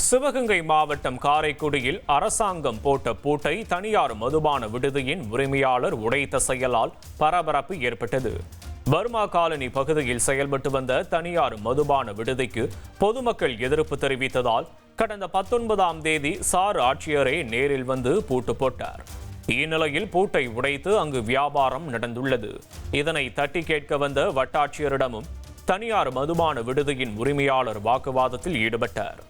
சிவகங்கை மாவட்டம் காரைக்குடியில் அரசாங்கம் போட்ட பூட்டை தனியார் மதுபான விடுதியின் உரிமையாளர் உடைத்த செயலால் பரபரப்பு ஏற்பட்டது. பர்மா காலனி பகுதியில் செயல்பட்டு வந்த தனியார் மதுபான விடுதிக்கு பொதுமக்கள் எதிர்ப்பு தெரிவித்ததால் கடந்த 19ஆம் தேதி சார் ஆட்சியரே நேரில் வந்து பூட்டு போட்டார். இந்நிலையில் பூட்டை உடைத்து அங்கு வியாபாரம் நடந்துள்ளது. இதனை தட்டி கேட்க வந்த வட்டாட்சியரிடமும் தனியார் மதுபான விடுதியின் உரிமையாளர் வாக்குவாதத்தில் ஈடுபட்டார்.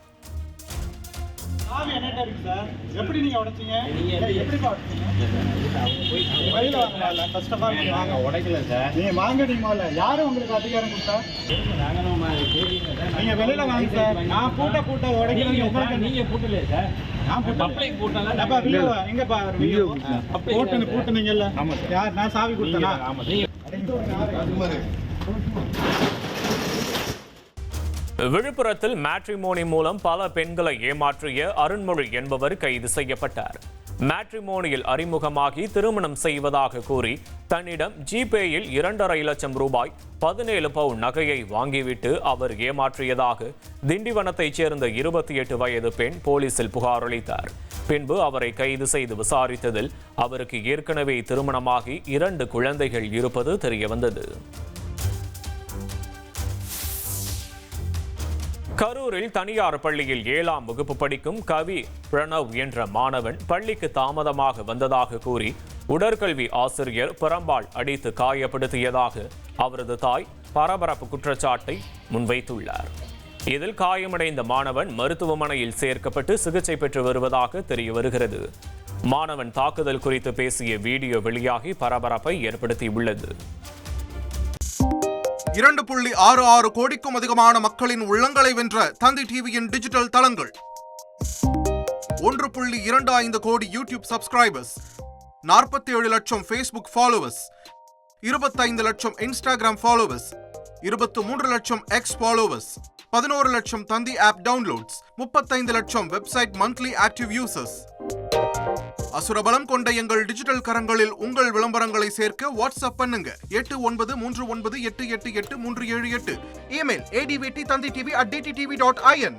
விழுப்புரத்தில் மேட்ரிமோனி மூலம் பல பெண்களை ஏமாற்றிய அருண்மொழி என்பவர் கைது செய்யப்பட்டார். மேட்ரிமோனியில் அறிமுகமாகி திருமணம் செய்வதாக கூறி தன்னிடம் ஜிபேயில் 2.5 லட்சம் ரூபாய் 17 பவுன் நகையை வாங்கிவிட்டு அவர் ஏமாற்றியதாக திண்டிவனத்தைச் சேர்ந்த 28 வயது பெண் போலீசில் புகார் அளித்தார். பின்பு அவரை கைது செய்து விசாரித்ததில் அவருக்கு ஏற்கனவே திருமணமாகி 2 குழந்தைகள் இருப்பது தெரியவந்தது. கரூரில் தனியார் பள்ளியில் 7ஆம் வகுப்பு படிக்கும் கவி பிரணவ் என்ற மாணவன் பள்ளிக்கு தாமதமாக வந்ததாக கூறி உடற்கல்வி ஆசிரியர் பெரம்பால் அடித்து காயப்படுத்தியதாக அவரது தாய் பரபரப்பு குற்றச்சாட்டை முன்வைத்துள்ளார். இதில் காயமடைந்த மாணவன் மருத்துவமனையில் சேர்க்கப்பட்டு சிகிச்சை பெற்று வருவதாக தெரிய வருகிறது. மாணவன் தாக்குதல் குறித்து பேசிய வீடியோ வெளியாகி பரபரப்பை ஏற்படுத்தியுள்ளது. 2.66 கோடிக்கும் அதிகமான மக்களின் உள்ளங்களை வென்ற தந்தி டிவியின் டிஜிட்டல் தளங்கள், 1.25 கோடி யூடியூப் சப்ஸ்கிரைபர்ஸ், 47 லட்சம் ஃபேஸ்புக் ஃபாலோவர்ஸ், 25 லட்சம் இன்ஸ்டாகிராம் ஃபாலோவர்ஸ், 23 லட்சம் எக்ஸ் ஃபாலோவர்ஸ், 11 லட்சம் தந்தி ஆப் டவுன்லோட்ஸ், 35 லட்சம் வெப்சைட் மந்த்லி ஆக்டிவ் யூசர்ஸ். அசுரபலம் கொண்ட எங்கள் டிஜிட்டல் கரங்களில் உங்கள் விளம்பரங்களை சேர்க்க வாட்ஸ்அப் பண்ணுங்க 8939888378. Email advt@dttv.in.